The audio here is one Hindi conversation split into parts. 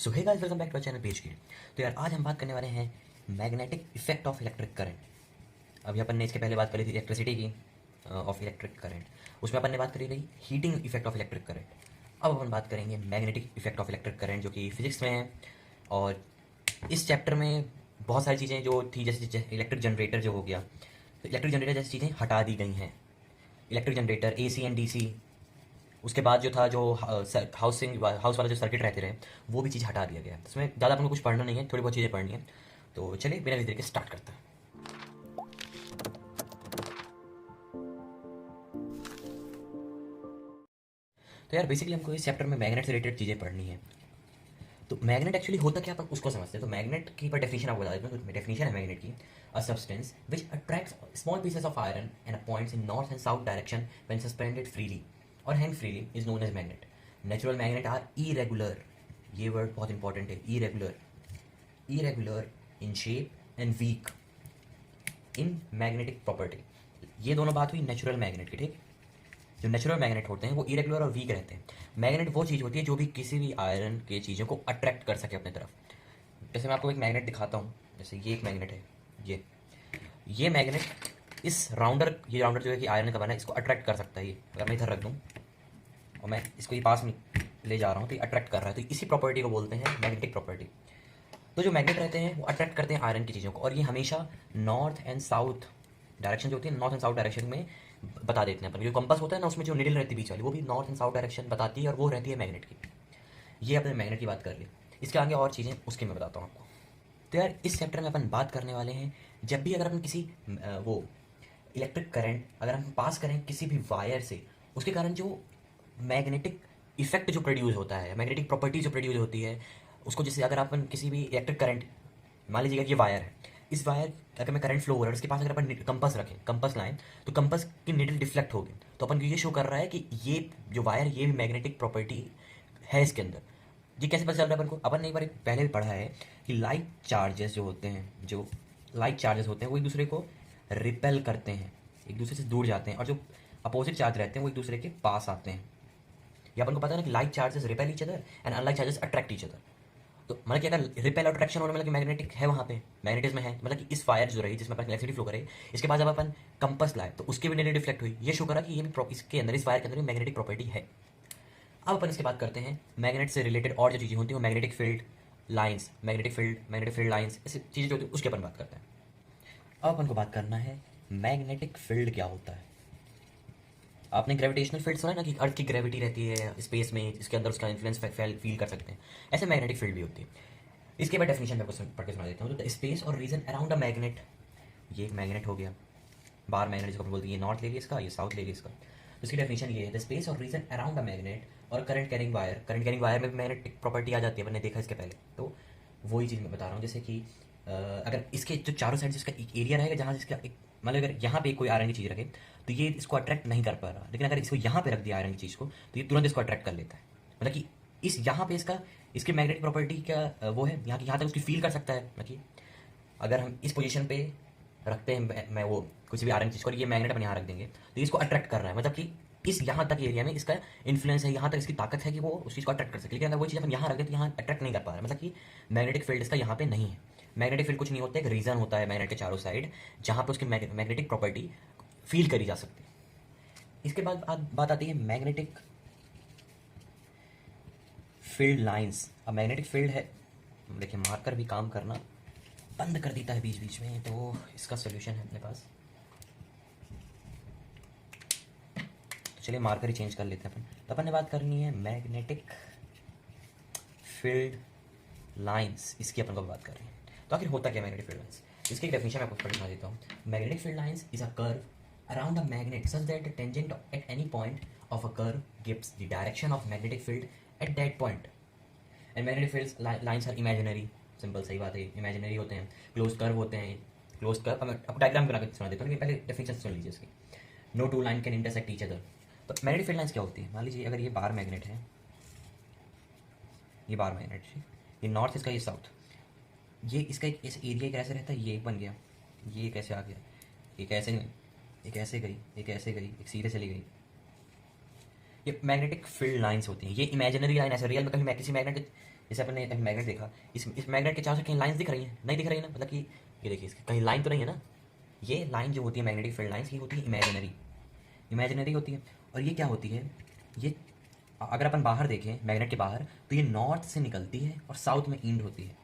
So hey guys, welcome back to our channel page की। तो यार आज हम बात करने वाले हैं magnetic effect of electric current. अभी अपन ने इसके पहले बात करी थी इलेक्ट्रिसिटी की, ऑफ इलेक्ट्रिक करंट। उसमें अपन ने बात करी रही heating effect of electric current. अब अपन बात करेंगे magnetic effect of electric current, जो कि फिजिक्स में है। और इस चैप्टर में बहुत सारी चीज़ें जो थी, जैसे इलेक्ट्रिक जनरेटर जो हो गया, तो इलेक्ट्रिक जनरेटर जैसी चीज़ें हटा दी गई हैं। Electric generator AC and DC, उसके बाद जो था, जो हाउस वाला जो सर्किट रहते रहे, वो भी चीज़ हटा दिया गया। इसमें ज़्यादा अपन को कुछ पढ़ना नहीं है, थोड़ी बहुत चीज़ें पढ़नी है। तो चलिए बिना किसी तरीके स्टार्ट करते हैं। तो यार बेसिकली हमको इस चैप्टर में मैग्नेट से रिलेटेड चीज़ें पढ़नी है। तो मैग्नेट एक्चुअली होता क्या, अपन उसको समझते हैं। तो मैग्नेट की पर डेफिनेशन आपको बता देता हूँ। तो डेफिनेशन है मैग्नेट की: a substance which attracts small pieces of iron and points in north and south direction when suspended freely or hang freely is known as magnet. Natural magnet are irregular, ये वर्ड बहुत इंपॉर्टेंट है, irregular, irregular in shape and weak in magnetic property. ये दोनों बात हुई नेचुरल मैग्नेट की, ठीक। जो नेचुरल मैग्नेट होते हैं वो इरेगुलर और वीक रहते हैं। मैग्नेट वो चीज़ होती है जो भी किसी भी आयरन के चीज़ों को अट्रैक्ट कर सके अपने तरफ। जैसे मैं आपको एक मैग्नेट दिखाता हूँ, जैसे ये एक मैग्नेट है, ये मैग्नेट इस राउंडर, ये राउंडर जो है कि आयरन का बना है, इसको अट्रैक्ट कर सकता है। ये अगर मैं इधर रख दूँ और मैं इसको ये पास में ले जा रहा हूँ तो ये अट्रैक्ट कर रहा है। तो इसी प्रॉपर्टी को बोलते हैं मैग्नेटिक प्रॉपर्टी। तो जो मैग्नेट रहते हैं वो अट्रैक्ट करते हैं आयरन की चीज़ों को, और ये हमेशा नॉर्थ एंड साउथ डायरेक्शन जो होती है, नॉर्थ एंड साउथ डायरेक्शन में बता देते हैं अपन। जो कंपास होता है ना, उसमें जो निडल रहती है बीच वाली, वो भी नॉर्थ एंड साउथ डायरेक्शन बताती है, और वो रहती है मैग्नेट की। ये अपने मैग्नेट की बात कर ली। इसके आगे और चीज़ें उसकी मैं बताता हूँ आपको। तो यार इस चैप्टर में अपन बात करने वाले हैं, जब भी अगर अपन किसी वो इलेक्ट्रिक करंट अगर हम पास करें किसी भी वायर से, उसके कारण जो मैग्नेटिक इफेक्ट जो प्रोड्यूस होता है, मैग्नेटिक प्रॉपर्टी जो प्रोड्यूस होती है उसको, जैसे अगर अपन किसी भी इलेक्ट्रिक करंट, मान लीजिएगा ये वायर है, इस वायर अगर मैं करंट फ्लो हो रहा है, उसके पास अगर अपन कंपास रखें, कंपास लाएं, तो कंपास की निडल डिफ्लेक्ट होगी। तो अपन को ये शो कर रहा है कि ये जो वायर, ये भी मैग्नेटिक प्रॉपर्टी है इसके अंदर। ये कैसे पता चल रहा है अपन को? अपन ने एक बार पहले भी पढ़ा है कि लाइट चार्जेस जो होते हैं, जो लाइट चार्जेस होते हैं वो एक दूसरे को रिपेल करते हैं, एक दूसरे से दूर जाते हैं, और जो अपोजिट चार्ज रहते हैं वो एक दूसरे के पास आते हैं। ये अपन को पता है ना कि light charges repel each other and unlit charges attract each other. तो मतलब कि अगर रिपेल और अट्रैक्शन होने, मतलब कि मैग्नेटिक है वहाँ पे, मैग्नेटिज्म है, मतलब कि इस वायर जो रही जिसमें अपन इलेक्ट्रिसिटी फ्लो करे, इसके बाद जब अपन कंपास लाए तो उसके भी निडल डिफ्लेक्ट हुई। ये शो करा कि ये भी इसके अंदर, इस वायर के अंदर मैग्नेटिक प्रॉपर्टी है। अब अपन इसके बात करते हैं मैग्नेट से रिलेटेड और जो चीज़ें होती हैं, वो magnetic field lines, magnetic field lines, ऐसी चीज़ें जो होती हैं उसके अपन बात करते हैं। अब अपन को बात करना है मैग्नेटिक फील्ड क्या होता है। आपने ग्रेविटेशनल फील्ड सुना है ना, कि अर्थ की ग्रेविटी रहती है स्पेस में, इसके अंदर उसका इन्फ्लुएंस फील कर सकते हैं। ऐसे मैग्नेटिक फील्ड भी होती है। इसके बाद डेफिनेशन में पढ़ के सुना देता हूँ। तो स्पेस और रीजन अराउंड अ मैग्नेट, ये एक मैग्नेट हो गया, बार मैग्नेट जिसको अपन बोलते हैं, ये नॉर्थ ले लिया इसका, ये साउथ ले लिया इसका। तो इसकी डेफिनेशन ये है: द स्पेस और रीजन अराउंड अ मैग्नेट और current carrying wire. Current carrying wire में भी मैग्नेटिक प्रॉपर्टी आ जाती है, मैंने देखा इसके पहले। तो वही चीज़ मैं बता रहा हूँ, जैसे कि अगर इसके जो चारों साइड जिसका एक एरिया रहेगा, जहाँ जिसका एक, मतलब अगर यहाँ पे कोई आयरन की चीज़ रखे तो ये इसको अट्रैक्ट नहीं कर पा रहा, लेकिन अगर इसको यहाँ पे रख दिया आयरन की चीज़ को, तो ये तुरंत इसको अट्रैक्ट कर लेता है। मतलब कि इस यहाँ पे इसका, इसके मैग्नेटिक प्रॉपर्टी का वो है, यहाँ की यहाँ तक उसकी फील कर सकता है। मतलब कि अगर हम इस पोजीशन पे रखते हैं, मैं वो कुछ भी आयरन चीज़ को, और ये मैग्नेट अपन यहाँ रख देंगे, तो इसको अट्रैक्ट कर रहा है। मतलब कि इस यहाँ तक एरिया में इसका इन्फ्लुएंस है, यहाँ तक इसकी ताकत है कि वो उस चीज़ को अट्रैक्ट कर सके। लेकिन अगर वो चीज़ अपन यहाँ रख दें तो यहाँ अट्रैक्ट नहीं कर पा रहा है। मतलब कि मैग्नेटिक फील्ड इसका यहाँ पे नहीं है। मैग्नेटिक फील्ड कुछ नहीं होता है, एक रीजन होता है मैग्नेट के चारों साइड, जहाँ पे उसकी मैग्नेटिक प्रॉपर्टी फील करी जा सकती है। इसके बाद बात आती है मैग्नेटिक फील्ड लाइंस। अब मैग्नेटिक फील्ड है, देखिए मार्कर भी काम करना बंद कर देता है बीच बीच में, तो इसका सोल्यूशन है अपने पास। तो चलिए मार्कर ही चेंज कर लेते हैं अपन। तो अपन ने बात करनी है मैग्नेटिक फील्ड लाइंस, इसकी अपन को बात कर रहे हैं। तो आखिर होता क्या मैग्नेटिक फील्ड लाइंस? इसकी एक डेफिनेशन मैं आपको पढ़ा देता हूँ। Magnetic field lines is a curve around a magnet such that the tangent at any point of a curve gives the direction of magnetic field at that point. And magnetic fields lines are imaginary. Simple, सही बात है, इमेजिनरी होते हैं, क्लोज कर्व होते हैं। क्लोज कर्व, अब मैं आपको डायग्राम बना के सुना देता हूँ, पहले डेफिनेशन सुन लीजिए इसकी। No two line can intersect each other. तो मैग्नेटिक फील्ड लाइंस क्या होती है? मान लीजिए अगर ये बार मैग्नेट है, ये बार मैग्नेट है, ये नॉर्थ, इसका ये साउथ, ये इसका एक ऐसे एरिया कैसे रहता है, ये बन गया, ये कैसे आ गया, ये कैसे, एक ऐसे गई, एक ऐसे गई, एक सीधे चली गई। ये मैग्नेटिक फील्ड लाइंस होती हैं। ये इमेजिनरी लाइन, ऐसे रियल में कभी मैं किसी मैग्नेट जैसे अपने एक मैग्नेट देखा, इस मैग्नेट के चारों से कहीं लाइंस दिख रही हैं? नहीं दिख रही है ना, मतलब कि ये देखिए इसकी कहीं लाइन तो नहीं है ना। ये लाइन जो होती है मैग्नेटिक फील्ड लाइंस, ये होती है इमेजिनरी, इमेजिनरी होती है। और ये क्या होती है, ये अगर अपन बाहर देखें मैग्नेट के बाहर, तो ये नॉर्थ से निकलती है और साउथ में इंड होती है,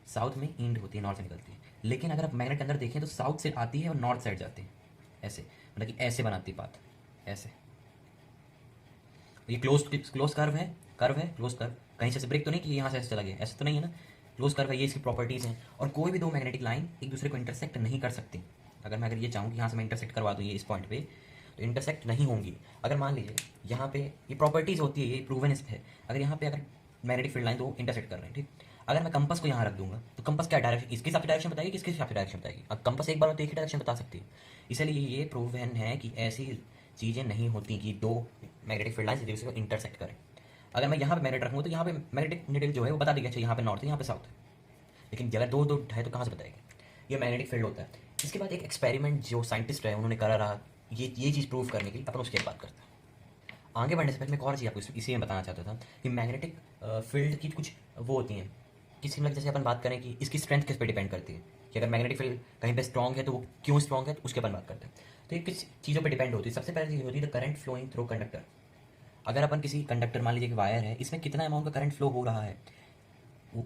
साउथ में इंड होती है, नॉर्थ से निकलती है। लेकिन अगर आप मैग्नेट के अंदर देखें तो साउथ से आती है और नॉर्थ साइड जाती है, ऐसे, मतलब कि ऐसे बनाती है पाथ, ऐसे। ये क्लोज कर्व है क्लोज कर्व, कहीं से ब्रेक तो नहीं कि यहाँ से ऐसे चला गया, ऐसे तो नहीं है ना, क्लोज कर्व है, ये इसकी प्रॉपर्टीज़ हैं। और कोई भी दो मैग्नेटिक लाइन एक दूसरे को इंटरसेक्ट नहीं कर सकती। अगर ये चाहूँ कि यहाँ से मैं इंटरसेक्ट करवा दूँ ये इस पॉइंट पे, तो इंटरसेक्ट नहीं होंगी। अगर मान लीजिए यहाँ पे ये प्रॉपर्टीज़ होती है, ये प्रूवन है, अगर यहाँ पे अगर मैग्नेटिक फील्ड लाइन दो इंटरसेक्ट कर रहे हैं, ठीक। अगर मैं कंपास को यहाँ रख दूंगा तो कंपास क्या डायरेक्शन, इसके हिसाब से डायरेक्शन बताएगी, किसके हिसाब से डायरेक्शन बताएगी? अब कंपास एक बार में तो एक ही डायरेक्शन बता सकती है। इसलिए ये प्रूवन है कि ऐसी चीज़ें नहीं होती कि दो मैग्नेटिक फील्ड लाइन एक दूसरे को इंटरसेक्ट करें। अगर मैं यहाँ पे मैग्नेट रखूँगा तो यहाँ पे मैग्नेटिक नीडल जो है वो बता देगी, अच्छा यहाँ पे नॉर्थ है, यहाँ पे साउथ है। लेकिन अगर दो दो है तो कहाँ से बताएगी? ये मैग्नेटिक फील्ड होता है। इसके बाद एक एक्सपेरिमेंट जो साइंटिस्ट है उन्होंने करा रहा, ये चीज़ प्रूव करने के लिए, अपन उसके बात करते हैं। आगे बढ़ने से पहले मैं एक और चीज़ आपको इसी में बताना चाहता था कि मैग्नेटिक फील्ड की कुछ वो होती हैं, किसी में जैसे अपन बात करें कि इसकी स्ट्रेंथ किस पे डिपेंड करती है, कि अगर मैग्नेटिक फील्ड कहीं पे स्ट्रॉन्ग है तो वो क्यों स्ट्रॉन्ग है, तो उसके अपन बात करते हैं। तो ये किस चीज़ों पे डिपेंड होती है? सबसे पहले चीज़ होती है the current flowing through conductor. अगर अपन किसी कंडक्टर, मान लीजिए कि वायर है, इसमें कितना अमाउंट का करंट फ्लो हो रहा है,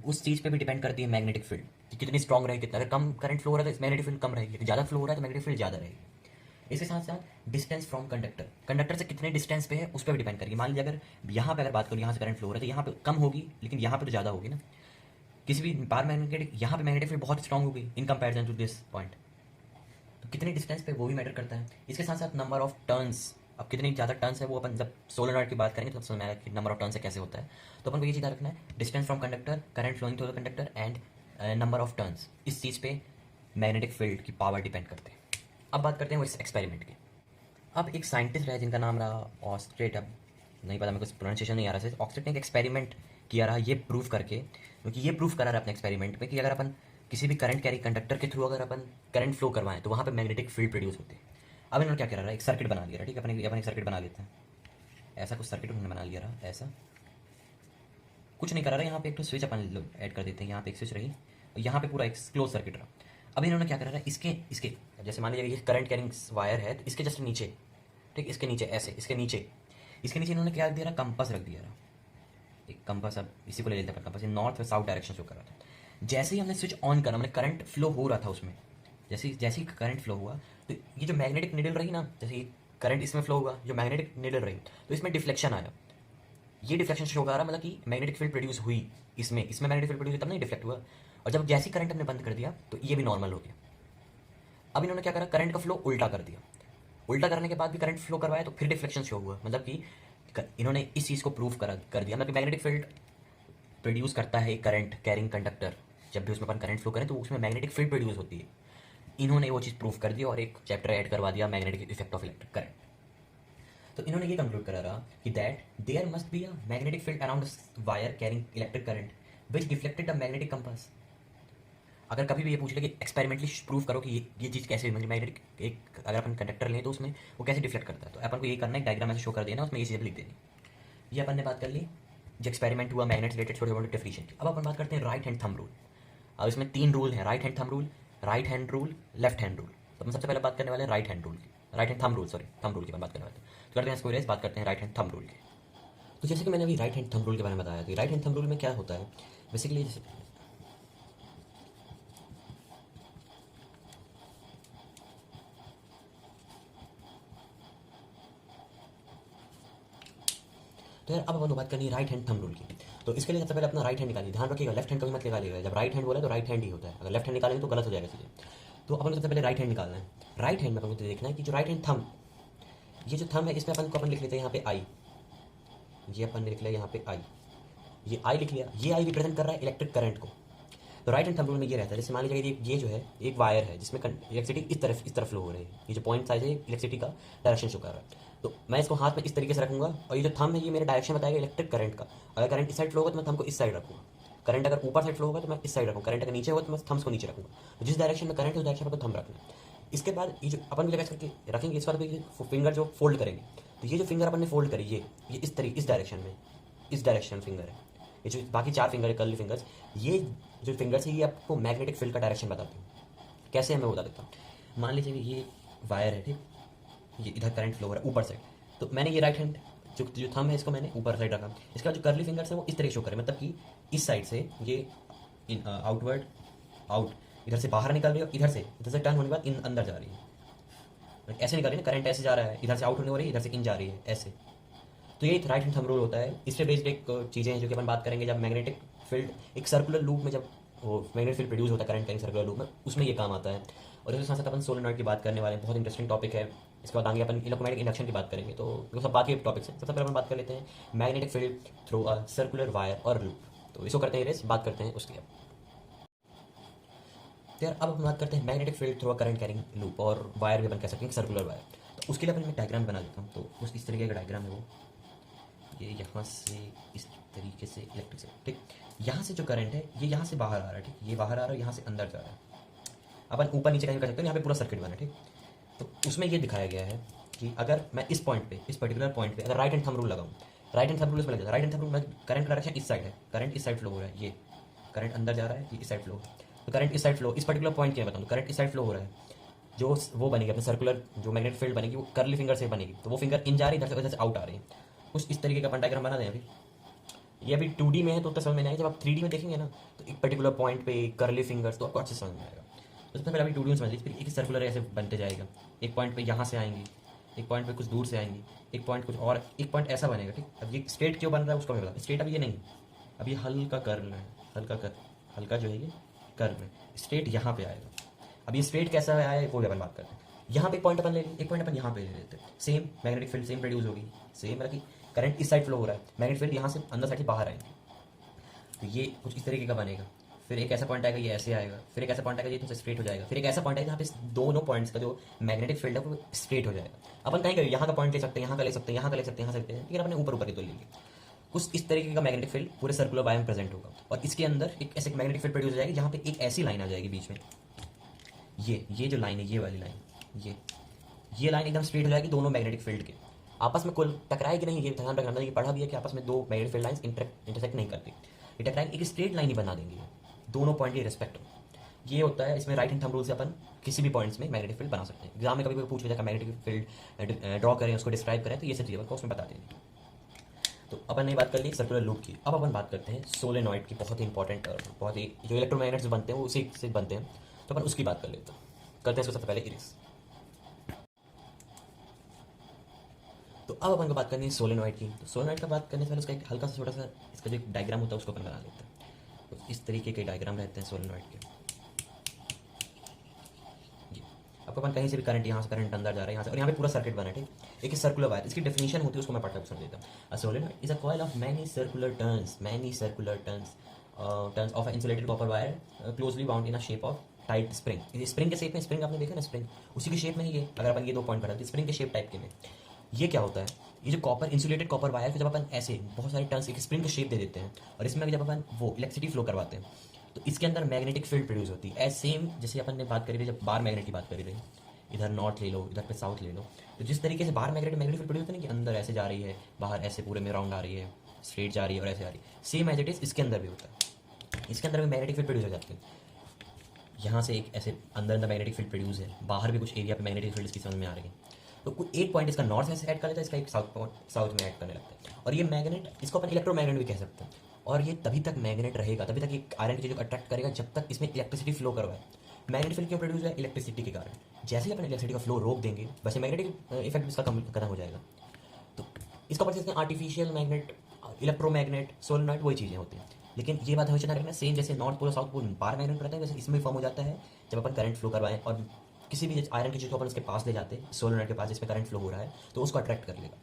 उस चीज़ पे भी डिपेंड करती है मैग्नेटिक फील्ड कि कितनी स्ट्रॉन्ग रहेगी, कितना। अगर कम करंट फ्लो हो रहा है तो मैग्नेटिक फील्ड कम रहेगी, ज़्यादा फ्लो हो रहा है तो मैग्नेटिक फील्ड ज़्यादा रहेगी। इसके साथ साथ डिस्टेंस फ्रॉम कंडक्टर, कंडक्टर से कितने डिस्टेंस पे है उस पर भी डिपेंड करेगी। मान लीजिए अगर यहाँ पे अगर बात करूँ, यहाँ से करंट फ्लो हो रहा है तो यहाँ पे कम होगी, लेकिन यहाँ पे तो ज़्यादा होगी ना। किसी भी बार मैग्नेटिक, यहाँ पे मैग्नेटिक फील्ड बहुत स्ट्रॉन्ग होगी in comparison to this point, तो कितने डिस्टेंस पे वो भी मैटर करता है। इसके साथ साथ नंबर ऑफ टर्न्स, अब कितनी ज़्यादा टर्न्स है वो अपन जब सोलेनॉइड की बात करेंगे तो समझ में आएगा कि नंबर ऑफ टर्न्स से कैसे होता है। तो अपन को ये चीज़ रखना है, distance from conductor, current flowing through the conductor and number of turns, इस चीज़ पे मैग्नेटिक फील्ड की पावर डिपेंड करते हैं। अब बात करते हैं वो इस एक्सपेरिमेंट की। अब एक साइंटिस्ट है जिनका नाम रहा ऑस्ट्रेट, अब नहीं पता मेरे को प्रोनाउंसिएशन नहीं आ रहा है, ऑस्ट्रेट ने एक एक्सपेरिमेंट किया रहा ये प्रूव करके, क्योंकि ये प्रूव करा रहा है अपने एक्सपेरिमेंट में कि अगर अपन किसी भी करंट कैरी कंडक्टर के थ्रू अगर अपन करंट फ्लो करवाएं तो वहाँ पे मैग्नेटिक फील्ड प्रोड्यूस होती है। अब इन्होंने क्या करा रहा है, एक सर्किट बना लिया, ठीक है, अपन एक सर्किट बना लेते हैं। ऐसा कुछ सर्किट उन्होंने बना लिया रहा, ऐसा कुछ नहीं करा रहा, यहाँ पे एक तो स्विच अपन ऐड कर देते हैं, यहाँ पे एक स्विच रही और यहाँ पे पूरा एक क्लोज सर्किट रहा। अब इन्होंने क्या करा रहा है, इसके जैसे मान लीजिए ये करंट कैरिंग वायर है तो इसके जस्ट नीचे, ठीक, इसके नीचे ऐसे, इसके नीचे इन्होंने क्या दिया रहा, कंपास रख दिया रहा, एक कंपास। अब इसी को ले लेते हैं कंपास, ये नॉर्थ और साउथ डायरेक्शन शो कर रहा था। जैसे ही हमने स्विच ऑन करा, हमने करंट फ्लो हो रहा था उसमें, जैसे ही करंट फ्लो हुआ तो ये जो मैग्नेटिक नीडल रही ना, जैसे करंट इसमें फ्लो हुआ, जो मैग्नेटिक नीडल रही तो इसमें डिफ्लेक्शन आया। ये डिफ्लेक्शन शो कर रहा, मतलब कि मैग्नेटिक फील्ड प्रोड्यूस हुई, इसमें मैग्नेटिक फील्ड प्रोड्यूस तब नहीं डिफ्लेक्ट हुआ। और जब जैसे करंट हमने बंद कर दिया तो ये भी नॉर्मल हो गया। अब इन्होंने क्या करा, करंट का फ्लो उल्टा कर दिया, उल्टा करने के बाद भी करंट फ्लो करवाया तो फिर डिफ्लेक्शन शो हुआ। मतलब कि इन्होंने इस चीज़ को प्रूव कर दिया, मतलब कि मैग्नेटिक फील्ड प्रोड्यूस करता है करंट कैरिंग कंडक्टर, जब भी उसमें अपन करंट फ्लो करें तो उसमें मैग्नेटिक फील्ड प्रोड्यूस होती है। इन्होंने वो चीज़ प्रूव कर दी और एक चैप्टर ऐड करवा दिया, magnetic effect of electric current. तो इन्होंने ये कंक्लूड करा रहा कि that there must be a magnetic field around wire carrying electric current which deflected the magnetic compass. अगर कभी भी ये पूछ ले कि एक्सपेरिमेंटली प्रूव करो कि ये चीज़ कैसे, मतलब मैग्नेटिक एक अगर अपन कंडक्टर लें तो उसमें वो कैसे डिफ्लेक्ट करता है, तो अपन को ये करना है, डायग्राम ऐसे शो कर देना, उसमें ये चीज़ लिख देनी। ये अपन ने बात कर ली जो एक्सपेरिमेंट हुआ मैग्नेट रिलेटेड छोटे मोटे डेफिनेशन की। अब अपन बात करते हैं राइट हैंड थंब रूल। अब इसमें 3 रूल हैं, right hand thumb rule, right hand rule, left hand rule. तो हम सबसे पहले बात करने वाले हैं राइट हैंड रूल की, right hand thumb rule, sorry thumb rule की बात करने वाले हैं। तो करते हैं इसको इरेज, बात करते हैं राइट हैंड थंब रूल की। तो जैसे कि मैंने अभी राइट हैंड थंब रूल के बारे में बताया, तो राइट हैंड थंब रूल में क्या होता है बेसिकली, तो यार अब अपन बात करनी है राइट हैंड थंब रूल की। तो इसके लिए सबसे पहले अपना राइट हैंड निकालिए, ध्यान रखिएगा लेफ्ट हैंड कभी मत निकालिएगा, जब राइट हैंड बोला तो राइट हैंड ही होता है, अगर लेफ्ट हैंड निकालेंगे तो गलत हो जाएगा चीज़ें। तो अपन को सबसे पहले राइट हैंड निकालना है। राइट हैंड में अपन को देखना है कि जो राइट हैंड थंब, ये जो थंब है इसमें अपन लिख लेते हैं यहाँ पे आई, ये अपन ने लिख लिया यहाँ पे आई, ये आई लिख लिया, ये आई रिप्रेजेंट कर रहा है इलेक्ट्रिक करंट को। तो राइट हैंड थंब रूल में ये रहता है, जैसे मान लीजिए ये जो है एक वायर है जिसमें इलेक्ट्रिसिटी इस तरफ फ्लो हो रही है, ये जो पॉइंट साइज है इलेक्ट्रिसिटी का डायरेक्शन शो कर रहा है। तो मैं इसको हाथ में इस तरीके से रखूंगा और ये जो थंब है ये मेरा डायरेक्शन बताएगा इलेक्ट्रिक करंट का। अगर करंट इस साइड फ्लो होगा तो मैं थंब को इस साइड रखूंगा, करंट अगर ऊपर साइड फ्लो होगा तो मैं इस साइड रखूँगा, करंट अगर नीचे होगा तो मैं थम्स को नीचे रखूँगा। तो जिस डायरेक्शन में करंट है उस डायरेक्शन में थंब रखना है। इसके बाद ये जो अपन भी करके रखेंगे, इसके बाद फिंगर जो फोल्ड करेंगे, तो ये जो फिंगर अपन ने फोल्ड करी ये इस डायरेक्शन में, इस डायरेक्शन फिंगर है, ये जो बाकी 4 फिंगर है कर्ली फिंगर्स, ये जो फिंगर्स है ये आपको मैग्नेटिक फील्ड का डायरेक्शन बताते हैं। कैसे है मैं बता देता हूँ। मान लीजिए ये वायर है, ठीक, ये इधर करंट फ्लो हो रहा है ऊपर साइड, तो मैंने ये राइट हैंड जो थंब है इसको मैंने ऊपर साइड रखा। इसका जो कर्ली फिंगर्स है वो इस तरह शो करे, मतलब कि इस साइड से ये आउटवर्ड आउट इधर से बाहर निकल रही है, इधर से टर्न होने के बाद इन अंदर जा रही है, ऐसे निकल रही है ना, करंट ऐसे जा रहा है, इधर से आउट होने हो रही है, इधर से इन जा रही है ऐसे। तो ये राइट हैंड थंब रूल होता है। इस पे बेस्ड एक चीज़ें हैं जो कि अपन बात करेंगे जब मैग्नेटिक फील्ड एक सर्कुलर लूप में, जब वो मैग्नेटिक फील्ड प्रोड्यूस होता है करंट का सर्कुलर लूप में, उसमें ये काम आता है। और इसके साथ साथ अपन सोलेनॉइड की बात करने वाले हैं, बहुत इंटरेस्टिंग टॉपिक है। इसके बाद आगे अपन इलेक्ट्रोमैग्नेटिक इंडक्शन की बात करेंगे, तो वो सब बाकी टॉपिक है। सबसे पहले अपन बात कर लेते हैं magnetic field through a circular wire और लूप। तो इसको करते हैं रेस, बात करते हैं उसकी। तो यार अब हम बात करते हैं magnetic field through a current carrying loop, और वायर भी अपन कह सकते हैं सर्कुलर वायर। तो उसके लिए अपन मैं डायग्राम बना देता हूँ। तो उस इस तरीके का डायग्राम है वो, ये यहाँ से इस तरीके से इलेक्ट्रिक से, ठीक, यहाँ से जो करंट है ये यहाँ से बाहर आ रहा है, ठीक, ये बाहर आ रहा है, यहाँ से अंदर जा रहा है। अपन ऊपर नीचे कहीं कर सकते हैं, यहाँ पे पूरा सर्किट बना है, ठीक। तो उसमें ये दिखाया गया है कि अगर मैं इस पॉइंट पे, इस पर्टिकुलर पॉइंट पे अगर राइट हैंड थंब रूल लगाऊं, राइट हैंड थंब रूल इसमें लग जाता है। राइट हैंड थंब रूल में करंट डायरेक्शन इस साइड है, करंट इस साइड फ्लो हो रहा है, ये करंट अंदर जा रहा है, ये इस साइड फ्लो, तो करंट इस साइड फ्लो, इस पर्टिकुलर पॉइंट क्या बताऊँ, करंट इस साइड फ्लो हो रहा है। जो वो बनेगी अपने सर्कुलर जो मैग्नेटिक फील्ड बनेगी वो कर्ली फिंगर से बनेगी, तो वो फिंगर इन जा रही है, इधर से आउट आ रही है। कुछ इस तरीके का अपन डायग्राम बना दें अभी। ये अभी 2D में है तो उतना समझ में नहीं आएगा, जब आप 3D में देखेंगे ना तो एक पर्टिकुलर पॉइंट पे कर्ली फिंगर्स तो आपको अच्छे समझ में आएगा। तो सबसे पहले अभी 2D में समझ लीजिए, फिर एक सर्कुलर ऐसे बनते जाएगा। एक पॉइंट पे यहाँ से आएंगी, एक पॉइंट पे कुछ दूर से आएंगी, एक पॉइंट कुछ और, एक पॉइंट ऐसा बनेगा, ठीक। अब ये स्ट्रेट क्यों बन रहा है उसको मैं बता, स्ट्रेट अब ये नहीं, अब ये हल्का कर्ल है, हल्का जो है ये कर्ल है, स्ट्रेट यहाँ पे आएगा। अब ये स्ट्रेट कैसा आया है वो भी अपन बात करते हैं। यहाँ पे एक पॉइंट अपन ले लें, एक पॉइंट अपन यहाँ पे ले लेते हैं, same magnetic field same produce होगी, सेम मतलब कि करंट इस साइड फ्लो हो रहा है, मैग्नेटिक फील्ड यहाँ से अंदर साइड से बाहर आएंगे, तो ये कुछ इस तरीके का बनेगा। फिर एक ऐसा पॉइंट आएगा ये ऐसे आएगा, फिर एक ऐसा पॉइंट आएगा ये थोड़ा स्ट्रेट हो जाएगा, फिर एक ऐसा पॉइंट आएगा जहाँ पे दोनों पॉइंट्स का जो मैग्नेटिक फील्ड है वो स्ट्रेट हो जाएगा। अपन कहीं कहीं यहाँ का पॉइंट ले सकते हैं, यहाँ का ले सकते हैं, यहाँ का ले सकते हैं, यहाँ सकते हैं, लेकिन अपने ऊपर ऊपर ही तो लेंगे। कुछ इस तरीके का मैग्नेटिक फील्ड पूरे सर्कुलर वायर में प्रेजेंट होगा, और इसके अंदर एक ऐसे मैग्नेटिक फील्ड प्रोड्यूस हो जाएगी जहाँ पे एक ऐसी लाइन आ जाएगी बीच में, ये जो लाइन है, ये वाली लाइन, ये लाइन एकदम स्ट्रेट हो जाएगी दोनों मैग्नेटिक फील्ड के आपस में। कुल टकराएगी नहीं, ये ध्यान रखना, ये पढ़ा भी है कि आपस में दो मैग्नेटिक फील्ड लाइंस इंटरसेक्ट नहीं करती, ये टकराएगी, एक स्ट्रेट लाइन ही बना देंगे दोनों पॉइंट के रिस्पेक्ट में। ये होता है इसमें राइट हैंड थंब रूल से अपन किसी भी पॉइंट्स में मैग्नेटिक फील्ड बना सकते हैं। एग्जाम में कभी कोई पूछ लेगा मैग्नेटिक फील्ड ड्रॉ करें, उसको डिस्क्राइब करें, तो ये सब चीज़ें आपको उसमें बता देंगे। तो अपन ने बात कर ली सर्कुलर लूप की। अब अपन बात करते हैं सोलेनॉइड की, बहुत ही इंपॉर्टेंट और बहुत ही जो इलेक्ट्रोमैग्नेट्स बनते हैं वो उसी से बनते हैं, तो अपन उसकी बात कर लेते हैं। करते हैं इसको सबसे पहले इरेज। तो अब अपन को बात करनी है सोलेनॉइड की। तो सोलेनॉइड का बात करने से पहले उसका एक हल्का सा छोटा सा इसका जो डायग्राम होता है उसको अपन बना लेते हैं। तो इस तरीके के डायग्राम रहते हैं सोलेनॉइड के। जी, आपको अपन कहीं से भी करंट, यहाँ से करंट अंदर जा रहा है, यहाँ से, और यहाँ पे पूरा सर्किट बना है, ठीक। एक सर्कुलर वायर, इसकी डेफिनेशन होती है उसको मैं पढ़ कर समझ देता हूँ। A solenoid is a coil of many circular turns of insulated copper wire closely bound in a shape of tight spring. Spring के शेप में, स्प्रिंग आपने देखा ना, स्प्रिंग उसी के शेप में ही है। अगर अपन ये दो पॉइंट बनाते हैं स्प्रिंग के शेप टाइप के में, ये क्या होता है, ये जो कॉपर इंसुलेटेड कॉपर वायर को जब अपन ऐसे बहुत सारे टर्न्स एक स्प्रिंग के शेप दे देते हैं, और इसमें जब अपन वो इलेक्ट्रिसिटी फ्लो करवाते हैं, तो इसके अंदर मैग्नेटिक फील्ड प्रोड्यूस होती है। एज सेम जैसे अपन ने बात करी थी जब बार मैग्नेट की बात करी थी, इधर नॉर्थ ले लो, इधर पे साउथ ले लो, तो जिस तरीके से बाहर मैग्नेटिक फील्ड प्रोड्यूस होता है ना कि अंदर ऐसे जा रही है, बाहर ऐसे पूरे में राउंड आ रही है, स्ट्रेट जा रही है और ऐसे आ रही है, सेम एज इट इज इसके अंदर भी होता है। इसके अंदर भी मैग्नेटिक फील्ड प्रोड्यूस हो जाती है। यहाँ से एक ऐसे अंदर मैग्नेटिक फील्ड प्रोड्यूस है, बाहर भी कुछ एरिया पे मैग्नेटिक फील्ड इसकी समझ में आ रही है। तो कोई एक पॉइंट इसका नॉर्थ से ऐड कर लेता है, इसका एक साउथ में ऐड करने लगता है, और ये मैग्नेट, इसको अपन इलेक्ट्रोमैग्नेट भी कह सकते हैं। और ये तभी तक मैग्नेट रहेगा, तभी तक ये आयरन की चीज़ को अट्रैक्ट करेगा जब तक इसमें इलेक्ट्रिसिटी फ्लो करवाए। मैग्नेटिक फील्ड क्यों प्रोड्यूस है? इलेक्ट्रिसिटी के कारण। जैसे ही अपन इलेक्ट्रिसिटी का फ्लो रोक देंगे वैसे मैग्नेटिक इफेक्ट इसका खत्म हो जाएगा। तो इसका पता है आर्टिफिशियल मैग्नेट, इलेक्ट्रोमैग्नेट, सोलेनॉइड वही चीज़ें होती हैं। लेकिन ये बात हमेशा रखना, सेम जैसे नॉर्थ पोल और साउथ पोल बार मैग्नेट रहता है, वैसे इसमें फॉर्म हो जाता है जब अपन करंट फ्लो करवाएं, और किसी भी आयरन की चीज़ को अपन उसके पास ले जाते हैं, सोलेनॉइड के पास जिसमें करंट फ्लो हो रहा है, तो उसको अट्रैक्ट कर लेगा।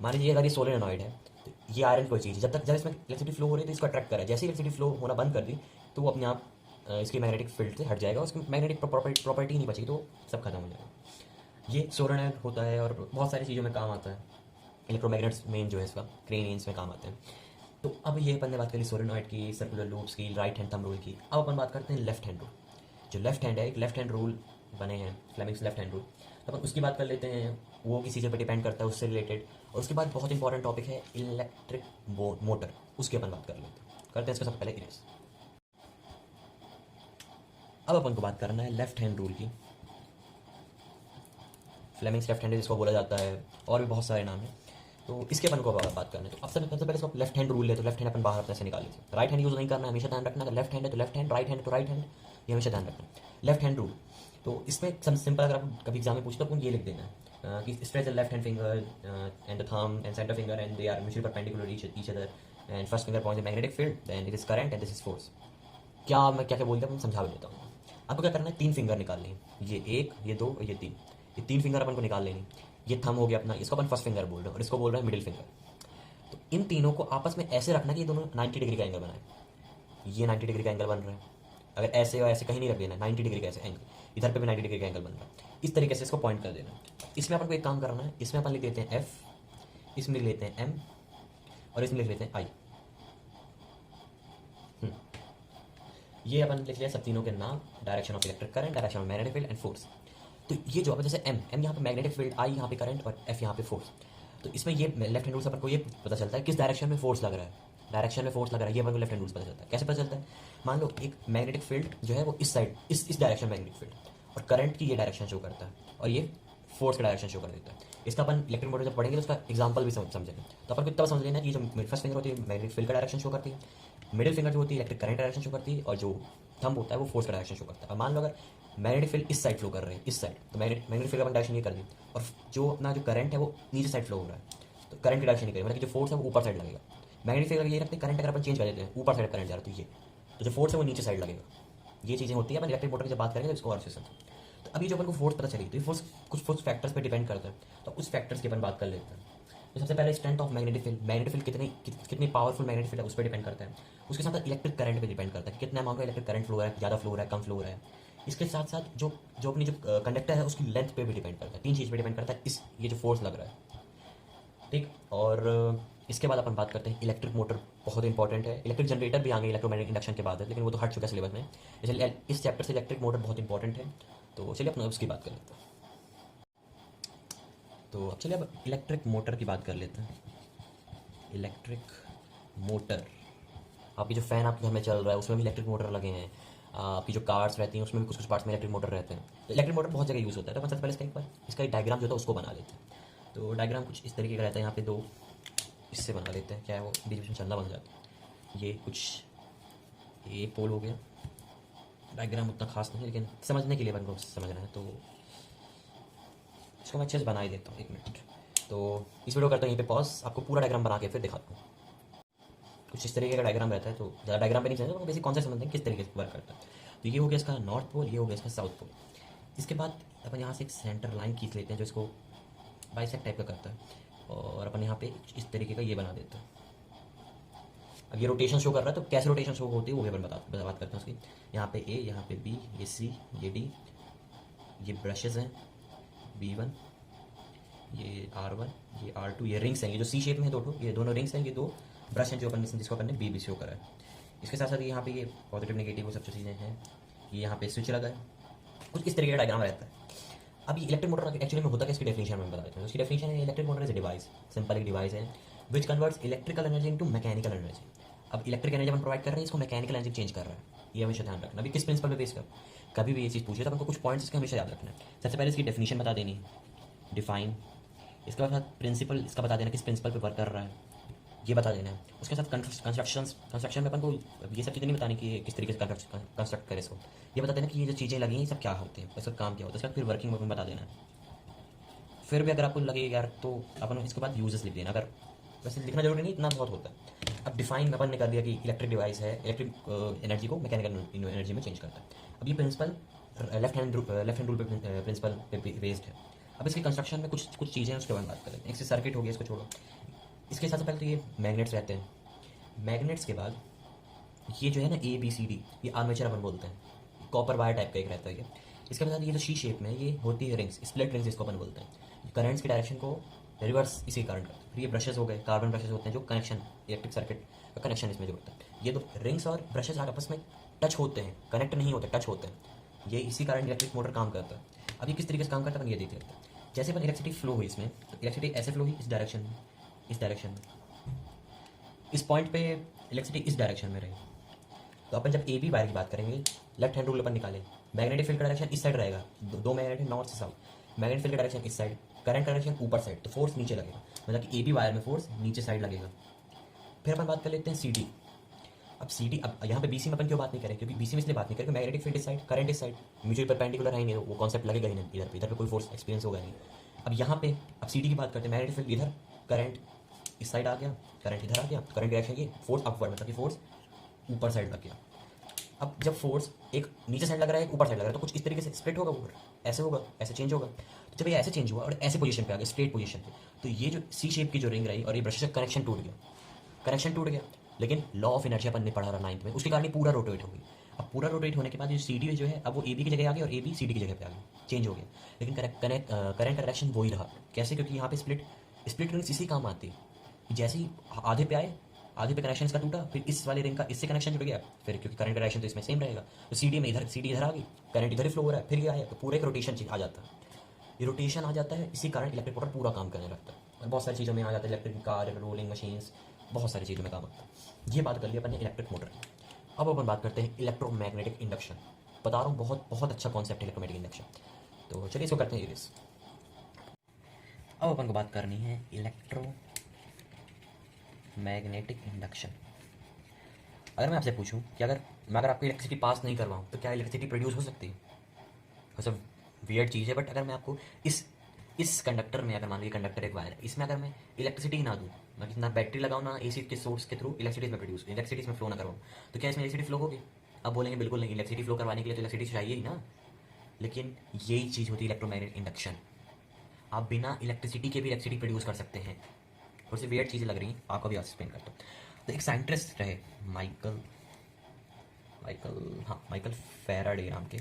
मान लीजिए अगर ये सोलेनॉइड है तो ये आयरन कोई चीज़ है, जब इसमें इलेक्ट्रिसिटी फ्लो हो रही है तो इसको अट्रैक्ट करा, जैसे ही इलेक्ट्रिसिटी फ्लो होना बंद कर दी तो वो अपने आप इसकी मैग्नेटिक फील्ड से हट जाएगा, उसकी मैग्नेटिक प्रॉपर्टी नहीं बचेगी, तो सब खत्म हो जाएगा। ये सोलेनॉइड होता है और बहुत सारी चीज़ों में काम आता है। इलेक्ट्रोमैग्नेट्स मेन जो है इसका क्रेनियंस में काम आते हैं। तो अब ये अपन ने बात करी सोलेनॉइड की, सर्कुलर लूप्स की, राइट हैंड थंब रूल की। अब अपन बात करते हैं लेफ्ट हैंड रूल। जो लेफ्ट हैंड है, एक लेफ्ट हैंड रूल बने हैं, फ्लेमिंग्स लेफ्ट हैंड रूल, तो अपन उसकी बात कर लेते हैं। वो किसी चीज़ पर डिपेंड करता है, उससे रिलेटेड। और उसके बाद बहुत इंपॉर्टेंट टॉपिक है इलेक्ट्रिक मोटर, उसकी अपन बात कर लेते हैं। करते हैं इसको सबसे पहले इरेज। अब अपन को बात करना है लेफ्ट हैंड रूल की। फ्लेमिंग्स लेफ्ट हैंड जिसको बोला जाता है, और भी बहुत सारे नाम हैं, तो इसके अपन को बात करना है। तो अब सबसे पहले इसको लेफ्ट हैंड रूल ले, तो लेफ्ट हैंड अपन बाहर अपने से निकाल लीजिए। राइट हैंड यूज़ नहीं करना है, हमेशा ध्यान रखना। अगर लेफ्ट हैंड है तो लेफ्ट हैंड, राइट हैंड है तो राइट हैंड, ये हमेशा ध्यान रखना। लेफ्ट हैंड रूल, तो इसमें सब सिंपल, अगर आप कभी एग्जाम में पूछते हो तो ये लिख देना है कि stretch the left hand finger and the thumb and centre finger and they are mutually perpendicular each other and first finger points the magnetic field, then it is current and this is force. क्या मैं क्या क्या बोलते हैं मैं समझा भी देता हूँ। आपको क्या करना है, 3 फिंगर निकालनी है, ये 1, ये 2 और ये 3। ये 3 फिंगर अपन को निकाल लेनी। ये थंब हो गया अपना, इसको अपन फर्स्ट फिंगर बोल रहे हैं और इसको बोल रहे हैं मिडिल फिंगर। तो इन तीनों को आपस में ऐसे रखना कि ये दोनों 90 डिग्री का एंगल बनाए। ये 90 डिग्री का एंगल बन रहा है, अगर ऐसे और ऐसे कहीं नहीं रख देना, 90 डिग्री का ऐसे एंगल, इधर पे भी 90 डिग्री का एंगल बन रहा है। इस तरीके से इसको पॉइंट कर देना। इसमें अपन को एक काम करना है, इसमें अपन लिख देते हैं एफ, इसमें लिख लेते हैं एम और इसमें लिख लेते हैं आई। ये अपन लिख लिया सब तीनों के नाम, direction of electric current, direction of magnetic field and force. तो ये जो अब जैसे एम यहाँ पे मैग्नेटिक फील्ड, आई यहाँ पे करंट और एफ यहाँ पे फोर्स। तो इसमें ये लेफ्ट हैंड रूल से अपन को ये पता चलता है किस डायरेक्शन में फोर्स लग रहा है। डायरेक्शन में फोर्स लग रहा है, ये अपन को लेफ्ट हैंड रूल से पता चलता है। कैसे पता चलता है, मान लो एक मैग्नेटिक फील्ड जो है वो इस साइड, इस डायरेक्शन में मैग्नेटिक फील्ड, और करंट की ये डायरेक्शन शो करता है और ये फोर्स का डायरेक्शन शो कर देता है। इसका अपन इलेक्ट्रिक मोटर जब पढ़ेंगे तो उसका एग्जांपल भी समझेंगे। तो अपन को इतना समझ लेना कि ये जो फर्स्ट फिंगर होती है मैग्नेटिक फील्ड का डायरेक्शन शो करती है, मिडिल फिंगर जो होती है इलेक्ट्रिक करंट डायरेक्शन शो करती है, और जो थंब होता है वो फोर्स का डायरेक्शन शो करता है। अब मान लो अगर मैग्नेटिक फील्ड इस साइड फ्लो कर रहे हैं, इस साइड, तो मैग्नेटिक फील्ड का अपन डायरेक्शन ये कर दी, और जो अपना जो करंट है वो नीचे साइड फ्लो हो रहा है, तो करंट की डायरेक्शन नहीं करेगा, मतलब कि जो फोर्स है वो ऊपर साइड लगेगा। मैग्नेटिक फील्ड ये रखते हैं, करंट अगर अपन चेंज कर देते हैं ऊपर साइड करंट जा रहा है, तो ये तो जो फोर्स है वो नीचे साइड लगेगा। ये चीज़ें होती है अपन इलेक्ट्रिक मोटर की जब बात करेंगे तो इसको और अच्छे से। तो अभी जो अपन को फोर्स पता चली, तो ये फोर्स कुछ फोर्स फैक्टर्स पे डिपेंड करता है, तो उस फैक्टर्स की अपन बात कर लेते हैं। तो सबसे पहले strength of magnetic field, magnetic field कितनी पावरफुल मैग्नेटिक फील्ड है उस पर डिपेंड करता है। उसके साथ इलेक्ट्रिक करंट पे डिपेंड करता है कि कितना अमाउंट का इलेक्ट्रिक करंट फ्लो हो रहा है, ज़्यादा फ्लो हो रहा है, कम फ्लो हो रहा है। इसके साथ साथ जो जो अपनी जो कंडक्टर है उसकी लेंथ पे भी डिपेंड करता है। 3 चीज़ पे डिपेंड करता है इस ये जो फोर्स लग रहा है, ठीक। और इसके बाद अपन बात करते हैं इलेक्ट्रिक मोटर, बहुत इंपॉर्टेंट है। इलेक्ट्रिक जनरेटर भी आगे इलेक्ट्रोमैग्नेटिक इंडक्शन के बाद है, लेकिन वो तो हट चुका है सिलेबस में, इसलिए इस चैप्टर से इलेक्ट्रिक मोटर बहुत इंपॉर्टेंट है। तो चलिए अपना उसकी बात कर लेते हैं। तो अब चलिए अब इलेक्ट्रिक मोटर की बात कर लेते हैं। इलेक्ट्रिक मोटर, आपकी जो फ़ैन आपके घर में चल रहा है उसमें भी इलेक्ट्रिक मोटर लगे हैं। आपकी जो कार्स रहती हैं उसमें भी कुछ कुछ पार्ट्स में इलेक्ट्रिक मोटर रहते हैं। तो इलेक्ट्रिक मोटर बहुत जगह यूज़ होता है। तो अपन सबसे पहले इसका एक बार इसका एक डायग्राम जो था उसको बना लेते हैं। तो डायग्राम कुछ इस तरीके का रहता है, यहाँ पे 2 इससे बना लेते हैं, क्या है वो बीच बीच में चलना बन जाता है। ये कुछ ये पोल हो गया। डायग्राम उतना खास नहीं है, लेकिन समझने के लिए अपन को समझना है, तो इसको मैं अच्छे से बना ही देता हूँ। 1 मिनट। तो इस वीडियो करता हूँ यहीं पे पॉज, आपको पूरा डायग्राम बना के फिर दिखाता हूँ। कुछ इस तरीके का डायग्राम रहता है, तो ज़्यादा डायग्राम पे नहीं चलता, तो बेसिक कॉन्सेप्ट समझते हैं किस तरीके से वर्क करता है। तो ये हो गया इसका नॉर्थ पोल, ये हो गया इसका साउथ पोल। इसके बाद अपन यहाँ से एक सेंटर लाइन खींच लेते हैं जो इसको बाइसेक्ट टाइप का करता है, और अपन यहाँ पे इस तरीके का ये बना देते हैं। अब ये रोटेशन शो कर रहा है, तो कैसे रोटेशन शो होती है वो भी अपन बात करते हैं उसकी। यहाँ पे ए, यहाँ पे बी, ये सी, ये डी, ये ब्रशेज़ हैं B1, ये R1, ये R2, ये रिंग्स हैं, ये जो सी शेप में है 2 ये दोनों रिंग्स हैं, ये 2 ब्रश हैं जो अपन जिसको अपन ने बी शो करा है। इसके साथ साथ यहाँ पे ये पॉजिटिव नेगेटिव वो सब चीज़ें हैं। ये यहाँ पे स्विच लगा है, कुछ इस तरीके का डायग्राम रहता है। अब ये इलेक्ट्रिक मोटर एक्चुअली में होता है, इसकी डेफिनेशन में बता देते हैं। उसकी डेफिनेशन है electric motor is a device, simple एक डिवाइस है which converts electrical energy into mechanical energy. अब इलेक्ट्रिक एनर्जी अपन प्रोवाइड कर रहे हैं, इसको मैकेनिकल एनर्जी चेंज कर रहा है, ये हमेशा ध्यान रखना। अभी किस प्रिंसिपल पे बेस कर कभी भी ये चीज़ पूछे तो आपको कुछ पॉइंट्स इसके हमेशा याद रखना है। सबसे पहले इसकी डेफिनेशन बता देनी है, डिफाइन। इसके बाद प्रिंसिपल इसका बता देना किस प्रिंसिपल पे वर्क कर रहा है, ये बता देना है। उसके साथ कंस्ट्रक्शन में अपन को ये सब चीज़ें नहीं बतानी कि किस तरीके से कंस्ट्रक्ट करे इसको, ये बता देना कि ये जो चीज़ें लगी हैं ये सब क्या होते हैं, इसका काम क्या होता है। उसके बाद फिर वर्किंग में बता देना है। फिर भी अगर आपको लगे यार तो अपन इसके बाद यूजेस लिख देना, अगर वैसे लिखना जरूरी नहीं, इतना बहुत होता है। अब डिफाइन अपन ने कर दिया कि इलेक्ट्रिक डिवाइस है, इलेक्ट्रिक एनर्जी को मैकेनिकल एनर्जी में चेंज करता है। अब ये प्रिंसिपल लेफ्ट हैंड रूल पे प्रिंसिपल पे बेस्ड है। अब इसके कंस्ट्रक्शन में कुछ चीज़ें हैं उसके बारे में बात करें। एक से सर्किट हो गया, इसको छोड़ो। इसके हिसाब से पहले तो ये मैग्नेट्स रहते हैं। मैग्नेट्स के बाद ये जो है ना ABCD, ये आर्मेचर अपन बोलते हैं, कॉपर वायर टाइप का एक रहता है ये। इसके बाद ये जो सी शेप में है ये होती है रिंग्स, स्प्लिट रिंग्स इसको अपन बोलते हैं। करंट्स की डायरेक्शन को रिवर्स इसी कारण करते हैं। फिर ये ब्रशेस हो गए, कार्बन ब्रशेस होते हैं जो कनेक्शन इलेक्ट्रिक सर्किट का कनेक्शन इसमें जो होता है। ये तो रिंग्स और ब्रशेस आपस में टच होते हैं, कनेक्ट नहीं होते, टच होते हैं। ये इसी कारण इलेक्ट्रिक मोटर काम करता है। अब ये किस तरीके से काम करता है अपन ये देख लेते हैं। जैसे अपन इलेक्ट्रिसिटी फ्लो हुई इसमें, तो इलेक्ट्रिसिटी ऐसे फ्लो हुई इस डायरेक्शन में, इस डायरेक्शन में। इस पॉइंट पे इलेक्ट्रिसिटी इस डायरेक्शन में रही, तो अपन जब ए बी वायर की बात करेंगे, लेफ्ट हैंड रूल अपन निकाले, मैग्नेटिक फील्ड का डायरेक्शन इस साइड रहेगा, दो मैग्नेट है नॉर्थ से साउथ, मैग्नेटिक फील्ड का डायरेक्शन इस साइड, करंट का डायरेक्शन ऊपर साइड, तो फोर्स नीचे लगेगा, मतलब कि ए बी वायर में फोर्स नीचे साइड लगेगा। फिर अपन बात कर लेते हैं सी डी। अब सी डी, अब यहाँ पे बी सी में अपन क्यों बात नहीं करें, क्योंकि बी सी में इसलिए बात नहीं करें, मैग्नेटिक फील्ड इस साइड, करंट इस साइड, म्यूचुअल परपेंडिकुलर रहेंगे, वो कॉन्सेप्ट लगेगा ही नहीं, इधर पे कोई फोर्स एक्सपीरियंस होगा नहीं। अब यहाँ पे अब सी डी की बात करते हैं, मैग्नेटिक फील्ड इधर, करंट इस साइड आ गया, करंट इधर आ गया, करंट डायरेक्शन ये, फोर्स अपवर्ड, मतलब कि फोर्स ऊपर साइड लग गया। अब जब फोर्स एक नीचे साइड लग रहा है, एक ऊपर साइड लग रहा है, तो कुछ इस तरीके से स्प्लिट होगा, ऊपर ऐसे होगा, ऐसे चेंज होगा। तो जब ये ऐसे चेंज हुआ और ऐसे पोजीशन पे आ गया, स्ट्रेट पोजीशन पे, तो ये जो सी शेप की जो रिंग रही और ये ब्रश का कनेक्शन टूट गया, कनेक्शन टूट गया। लेकिन लॉ ऑफ इनर्शिया अपन ने पढ़ा रहा 9th में, उसके कारण ये पूरा रोटेट हो गई। अब पूरा रोटेट होने के बाद ये सी डी जो है, अब वो ए बी की जगह आ गया और ए बी सी डी की जगह पे आ गया, चेंज हो गया। लेकिन करंट डायरेक्शन वही रहा। कैसे? क्योंकि यहाँ पे स्प्लिट रिंग्स इसी काम आती है। जैसे ही आधे पे आए, आधे पे कनेक्शन इसका टूटा, फिर इस वाले रिंग का इससे कनेक्शन जुड़ गया, फिर क्योंकि करंट डायरेक्शन तो इसमें सेम रहेगा, तो सी डी में इधर, सी डी इधर आ गई, करंट इधर ही फ्लो हो रहा है, फिर ये आया, तो पूरा एक रोटेशन आ जाता है। ये रोटेशन आ जाता है, इसी कारण इलेक्ट्रिक मोटर पूरा काम करने लगता है। और बहुत सारी चीज़ों में आ जाता है, इलेक्ट्रिक कार, रोलिंग मशीन्स, बहुत सारी चीज़ों में काम आता है। ये बात कर ली अपन ने इलेक्ट्रिक मोटर की। अब अपन बात करते हैं इलेक्ट्रोमैग्नेटिक इंडक्शन। बता रहा हूँ, बहुत बहुत अच्छा कॉन्सेप्ट है इलेक्ट्रोमैग्नेटिक इंडक्शन। तो चलिए इसको करते हैं इरेज। अब अपन को बात करनी है इलेक्ट्रोमैग्नेटिक इंडक्शन। अगर मैं आपसे पूछूं कि अगर आपको इलेक्ट्रिसिटी पास नहीं करवाऊँ तो क्या इलेक्ट्रिसिटी प्रोड्यूस हो सकती है? मतलब वियर्ड चीज़ है, बट अगर मैं आपको इस कंडक्टर में, अगर मान लीजिए कंडक्टर एक वायर है, इसमें अगर मैं इलेक्ट्रिसिटी ना दूँ, मतलब ना बैटरी लगाऊँ, ना एसी के सोर्स के थ्रू इलेक्ट्रिसिटी में फ्लो ना करवाऊँ, तो क्या इसमें इलेक्ट्रिसिटी फ्लो होगी? अब बोलेंगे बिल्कुल नहीं, इलेक्ट्रिसिटी फ्लो करवाने के लिए तो इलेक्ट्रिसिटी चाहिए ही ना। लेकिन यही चीज़ होती है इलेक्ट्रोमैग्नेटिक इंडक्शन। आप बिना इलेक्ट्रिसिटी के भी इलेक्ट्रिसिटी प्रोड्यूस कर सकते हैं। थोड़ी सी वियर्ड चीज़ें लग रही हैं, आपको भी एक्सप्लेन करता हूँ। तो एक साइंटिस्ट रहे माइकल फैराडे नाम के।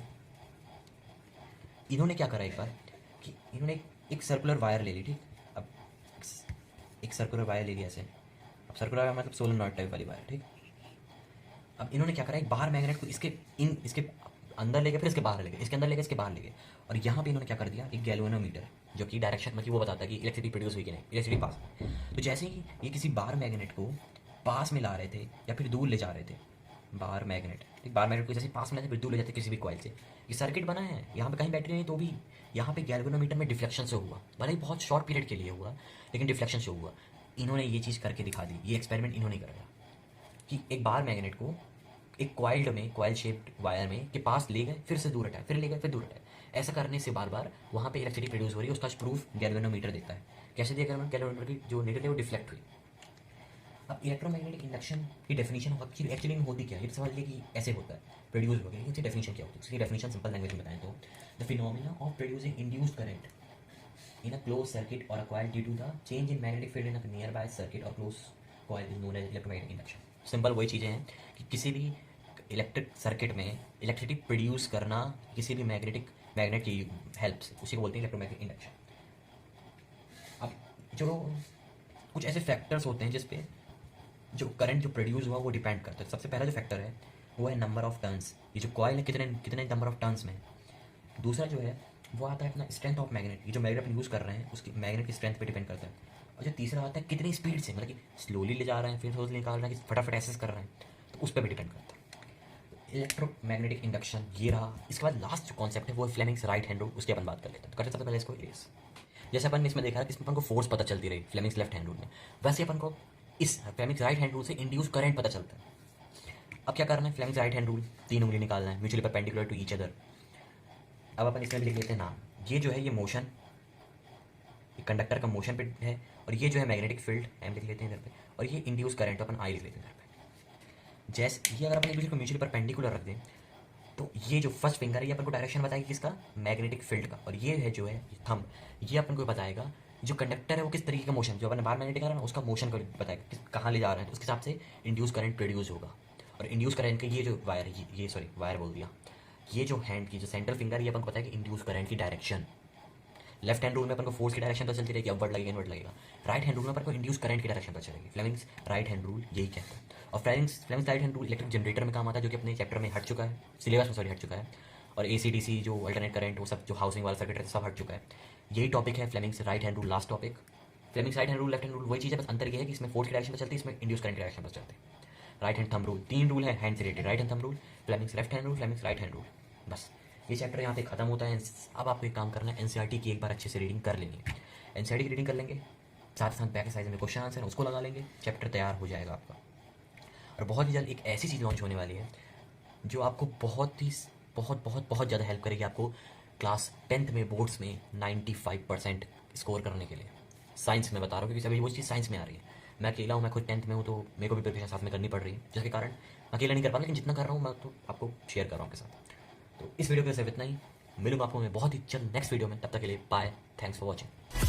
इन्होंने क्या करा एक बार कि इन्होंने एक सर्कुलर वायर ले ली, ठीक। अब एक सर्कुलर वायर ले लिया ऐसे, अब सर्कुलर वायर मतलब सोलेनॉइड टाइप वाली वायर, ठीक। अब इन्होंने क्या करा, एक बाहर मैग्नेट को इसके अंदर ले गए, फिर इसके बाहर ले गए, इसके अंदर ले गए, इसके बाहर ले गए, और यहाँ पे इन्होंने क्या कर दिया, एक गैल्वेनोमीटर, जो कि डायरेक्शन मतलब वो बताता है कि इलेक्ट्रिसिटी प्रोड्यूस हुई कि नहीं, इलेक्ट्रिसिटी पास। तो जैसे ही ये किसी बाहर मैग्नेट को पास में ला रहे थे या फिर दूर ले जा रहे थे, बाहर मैग्नेट, ठीक, बाहर मैग्नेट को जैसे पास में लाते फिर दूर ले जाते किसी भी कॉइल से, ये सर्किट बना है। यहाँ पे कहीं बैटरी नहीं, तो भी यहाँ पे गैल्वेनोमीटर में डिफ्लेक्शन से हुआ, भले ही बहुत शॉर्ट पीरियड के लिए हुआ, लेकिन डिफ्लेक्शन से हुआ। इन्होंने ये चीज़ करके दिखा दी, ये एक्सपेरिमेंट इन्होंने कराया कि एक बार मैग्नेट को एक कॉइल शेप्ड वायर में के पास ले गए, फिर से दूर हटाए, फिर ले गए, फिर दूर हटाए। ऐसा करने से बार बार वहाँ पे इलेक्ट्रिसिटी प्रोड्यूस हो रही है, उसका प्रूफ गैल्वेनोमीटर देता है। कैसे दिया गैल्वेनोमीटर की जो नीडल है वो डिफ्लेक्ट हुई। अब इलेक्ट्रोमैग्नेटिक इंडक्शन की डेफिनेशन एक्चुअली में होती क्या है, ये समझ लीजिए कि ऐसे होता है, प्रोड्यूस हो गया, इसकी डेफिनेशन क्या होती है? उसकी डेफिनेशन सिंपल लैंग्वेज में बताएं तो the phenomena of producing induced current in a closed circuit or a coil due to the change in magnetic field in a nearby circuit or closed coil is known as electromagnetic induction। Simple वही चीज़ें हैं कि किसी भी इलेक्ट्रिक सर्किट में इलेक्ट्रिसिटी प्रोड्यूस करना किसी भी मैग्नेट की हेल्प से, उसी को बोलते हैं इलेक्ट्रोमैग्नेटिक इंडक्शन। अब जो कुछ ऐसे फैक्टर्स होते हैं जिस पे जो करंट जो प्रोड्यूस हुआ वो डिपेंड करता है। सबसे पहला जो फैक्टर है वो है नंबर ऑफ टर्न्स, ये जो कॉइल है कितने नंबर ऑफ टर्न्स में। दूसरा जो है वो आता है अपना स्ट्रेंथ ऑफ मैग्नेट, ये जो मैग्नेट अपन यूज़ कर रहे हैं उसकी मैग्नेट की स्ट्रेंथ पे डिपेंड करता है। और जो तीसरा आता है कितनी स्पीड से, मतलब कि स्लोली ले जा रहे हैं, फिर थोड़ा निकाल रहे हैं, कि फटाफट एक्सेस कर रहे हैं, तो उस पर भी डिपेंड करता है इलेक्ट्रोमैग्नेटिक इंडक्शन। ये रहा। इसके बाद लास्ट जो कॉन्सेप्ट है वो है फ्लेमिंग्स राइट हैंड रूल, उसकी अपन बात कर लेते हैं। तो करते सबसे पहले इसको इरेज। जैसे अपन ने इसमें देखा है कि इसमें अपन को फोर्स पता चलती रही फ्लेमिंग्स लेफ्ट हैंड रूल में, वैसे अपन को इस फ्लेमिंग्स राइट हैंड रूल से इंड्यूस करंट पता चलता है। अब क्या करना है, फ्लेमिंग्स राइट हैंड रूल 3 उंगली निकालना है, mutually perpendicular to each other. अब अपन इसमें भी लिख लेते हैं नाम। ये जो है ये मोशन, कंडक्टर का मोशन पे है, और ये जो है मैग्नेटिक फील्ड एम लिख लेते हैं इधर पे, और ये इंड्यूस करंट तो अपन आई लिख लेते हैं इधर पे। जैसे ये अगर अपन एक दूसरे को म्यूचुअली परपेंडिकुलर रख दें तो ये जो फर्स्ट फिंगर है ये अपन को डायरेक्शन बताएगी किसका, मैग्नेटिक फील्ड का, और ये है जो है थंब, ये अपन को बताएगा जो कंडक्टर है वो किस तरीके का मोशन, जो अपन बाहर मैग्नेटिक आ रहा है ना उसका मोशन को बताएगा कि कहाँ ले जा रहे हैं, तो उसके हिसाब से इंड्यूस करंट प्रोड्यूस होगा। और इंड्यूस करंट का ये जो वायर है, ये सॉरी वायर बोल दिया, ये जो हैंड की जो सेंट्रल फिंगर ये अपन को पता है कि इंड्यूस करंट की डायरेक्शन। लेफ्ट हैंड रूल में अपन को फोर्स की डायरेक्शन पता चलती रहेगी, अपवर्ड लगेगा इनवर्ड लगेगा। राइट हैंड रूल में अपन को इंड्यूस करंट की डायरेक्शन पता चलेगी। फ्लेमिंग्स राइट हैंड रूल यही कहता है। और Fleming's right hand rule electric generator में काम आता है, जो कि अपने चैप्टर में हट चुका है, सिलेबस में सॉरी हट चुका है। और AC/DC जो अल्टरनेट करंट वो सब जो हाउसिंग वाला सर्किट है सब हट चुका है। यही टॉपिक है Fleming's right hand rule, last topic. Fleming's right hand rule left hand rule वही चीज़ है, बस अंतर ये है कि इसमें फोर्स की डायरेक्शन पता चलती है, इसमें इंड्यूस करंट की डायरेक्शन पता चलती है। Right hand thumb rule, 3 rule है हैंड से related, right hand thumb rule, Fleming's left hand rule, Fleming's right hand rule. बस ये चैप्टर यहाँ पे खत्म होता है। अब आपको एक काम करना है, एनसीईआरटी की एक बार अच्छे से रीडिंग कर लेनी है। एनसीईआरटी की रीडिंग कर लेंगे, साथ साथ बैक साइज में क्वेश्चन आंसर है उसको लगा लेंगे, चैप्टर तैयार हो जाएगा आपका। और बहुत ही जल्द एक ऐसी चीज़ लॉन्च होने वाली है जो आपको बहुत ही बहुत बहुत बहुत ज़्यादा हेल्प करेगी आपको क्लास 10th में बोर्ड्स में 95% स्कोर करने के लिए। साइंस में बता रहा हूँ, क्योंकि अभी वो चीज़ साइंस में आ रही है। मैं अकेला हूँ, मैं खुद 10th में हूँ, तो मेरे को भी प्रिपरेशन साथ में करनी पड़ रही है, जिसके कारण मैं अकेला नहीं कर पाता, लेकिन जितना कर रहा हूँ मैं तो आपको शेयर कर रहा हूँ आपके साथ। तो इस वीडियो के सिर्फ इतना ही, मिलूंगा आपको मैं बहुत ही जल्द नेक्स्ट वीडियो में। तब तक के लिए बाय, थैंक्स फॉर वॉचिंग।